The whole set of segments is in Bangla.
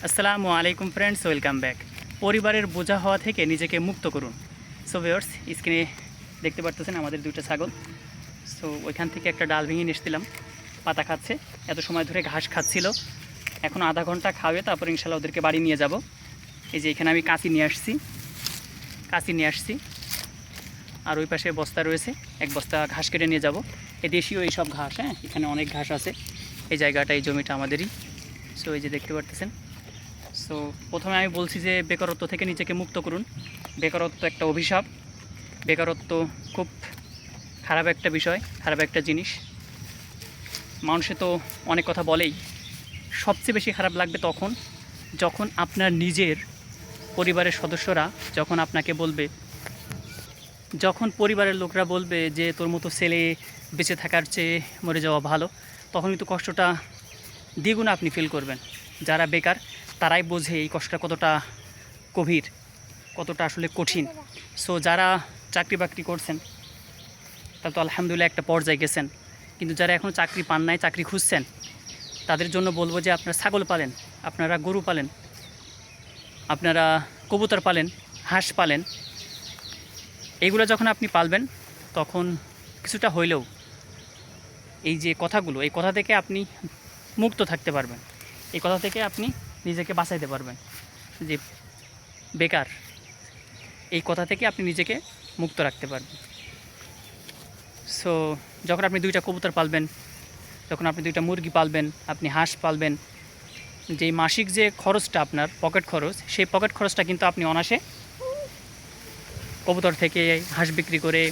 আসসালামু আলাইকুম ফ্রেন্ডস, ওয়েলকাম ব্যাক। পরিবারের বোঝা হওয়া থেকে নিজেকে মুক্ত করুন। সো ভিউয়ার্স, স্ক্রিনে দেখতে পারতেছেন আমাদের দুইটা ছাগল। সো ওইখান থেকে একটা ডাল ভেঙে নিয়ে এসেছিলাম, পাতা খাচ্ছে। এত সময় ধরে ঘাস খাচ্ছিল, এখন আধা ঘন্টা খাওয়ে তারপর ইনশাল্লাহ ওদেরকে বাড়ি নিয়ে যাব। এই যে এখানে আমি কাঁচি নিয়ে আসছি, আর ওই পাশে বস্তা রয়েছে, এক বস্তা ঘাস কেটে নিয়ে যাব। এই দেশীয় এইসব ঘাস, হ্যাঁ, এখানে অনেক ঘাস আছে। এই জায়গাটা, এই জমিটা আমাদেরই। সো এই যে দেখতে পারতেছেন। সো প্রথমে আমি বলছি যে বেকারত্ব থেকে নিজেকে মুক্ত করুন। বেকারত্ব একটা অভিশাপ। বেকারত্ব খুব খারাপ একটা বিষয়, খারাপ একটা জিনিস। মানুষে তো অনেক কথা বলেই, সবচেয়ে বেশি খারাপ লাগবে তখন যখন আপনার নিজের পরিবারের সদস্যরা যখন আপনাকে বলবে, যখন পরিবারের লোকরা বলবে যে তোর মতো ছেলে বেঁচে থাকার চেয়ে মরে যাওয়া ভালো, তখন কিন্তু কষ্টটা দ্বিগুণ আপনি ফিল করবেন। যারা বেকার তারাই বোঝে এই কষ্টটা কতটা গভীর, কতটা আসলে কঠিন। সো যারা চাকরি বাকরি করছেন তারা তো আলহামদুলিল্লাহ একটা পর্যায়ে গেছেন, কিন্তু যারা এখনও চাকরি পান নাই, চাকরি খুঁজছেন, তাদের জন্য বলবো যে আপনারা ছাগল পালেন, আপনারা গরু পালেন, আপনারা কবুতর পালেন, হাঁস পালেন। এইগুলো যখন আপনি পালবেন তখন কিছুটা হইলেও এই যে কথাগুলো, এই কথা থেকে আপনি মুক্ত থাকতে পারবেন। এই কথা থেকে আপনি নিজেকে বাঁচাইতে পারবেন যে বেকার, এই কথা থেকে আপনি নিজেকে মুক্ত রাখতে পারবেন। সো যখন আপনি দুইটা কবুতর পালবেন, যখন আপনি দুইটা মুরগি পালবেন, আপনি হাঁস পালবেন, যেই মাসিক যে খরচটা আপনার পকেট খরচ, সেই পকেট খরচটা কিন্তু আপনি অনায়াসে কবুতর থেকে, হাঁস বিক্রি করে,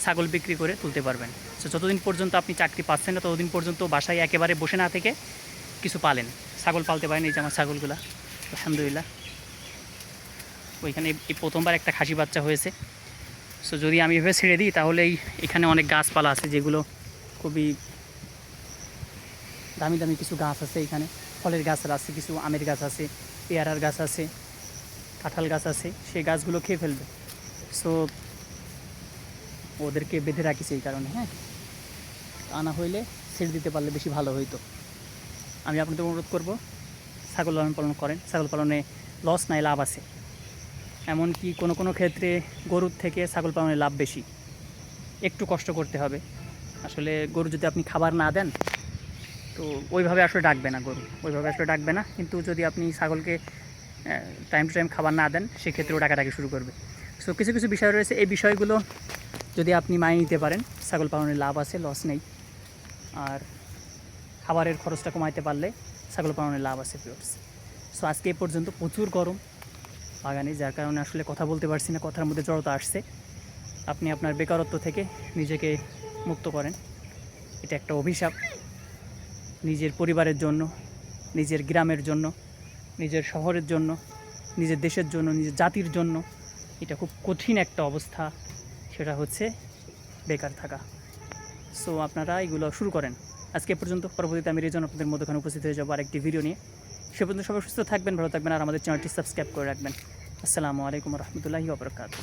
ছাগল বিক্রি করে তুলতে পারবেন। সো যতদিন পর্যন্ত আপনি চাকরি পাচ্ছেন না, ততদিন পর্যন্ত বাসায় একেবারে বসে না থেকে কিছু পালেন, ছাগল পালতে পারেন। এই যে আমার ছাগলগুলা আলহামদুলিল্লাহ, ওইখানে এই প্রথমবার একটা খাসি বাচ্চা হয়েছে। সো যদি আমি এভাবে ছেড়ে দিই তাহলে এখানে অনেক গাছপালা আছে, যেগুলো খুবই দামি দামি কিছু গাছ আছে। এখানে ফলের গাছ আছে, কিছু আমের গাছ আছে, পেয়ারার গাছ আছে, কাঁঠাল গাছ আছে, সেই গাছগুলো খেয়ে ফেলবে। সো ওদেরকে বেঁধে রাখিছে এই কারণে, হ্যাঁ। আনা হইলে ছেড়ে দিতে পারলে বেশি ভালো হইতো। আমি আপনাদের অনুরোধ করব, ছাগল লালন পালন করেন। ছাগল পালনে লস নাই, লাভ আছে। এমনকি কোনো কোনো ক্ষেত্রে গরুর থেকে ছাগল পালনে লাভ বেশি। একটু কষ্ট করতে হবে। আসলে গরু যদি আপনি খাবার না দেন তো ওইভাবে আসলে ডাকবে না, গরু ওইভাবে আসলে ডাকবে না। কিন্তু যদি আপনি ছাগলকে টাইম টু টাইম খাবার না দেন, সেক্ষেত্রেও ডাকাডাকি শুরু করবে। সো কিছু কিছু বিষয় রয়েছে, এই বিষয়গুলো যদি আপনি মানিয়ে নিতে পারেন, ছাগল পালনে লাভ আছে, লস নেই। আর খাবারের খরচটা কমাইতে পারলে ছাগল পালনে লাভ আছে ভিউয়ার্স। সো আজকে এই পর্যন্ত। প্রচুর গরম বাগানে, যার কারণে আসলে কথা বলতে পারছি না, কথার মধ্যে জড়তা আসছে। আপনি আপনার বেকারত্ব থেকে নিজেকে মুক্ত করেন। এটা একটা অভিশাপ, নিজের পরিবারের জন্য, নিজের গ্রামের জন্য, নিজের শহরের জন্য, নিজের দেশের জন্য, নিজের জাতির জন্য। এটা খুব কঠিন একটা অবস্থা, সেটা হচ্ছে বেকার থাকা। সো আপনারা এগুলো শুরু করেন। আজকে পর্যন্ত। পরবর্তীতে আমি রেজন আপনাদের মধ্যখানে উপস্থিত হয়ে যাবো আরেকটি ভিডিও নিয়ে। সে পর্যন্ত সবাই সুস্থ থাকবেন, ভালো থাকবেন, আর আমাদের চ্যানেলটি সাবস্ক্রাইব করে রাখবেন। আসসালামু আলাইকুম রহমতুল্লাহি ওয়া বারাকাতুহু।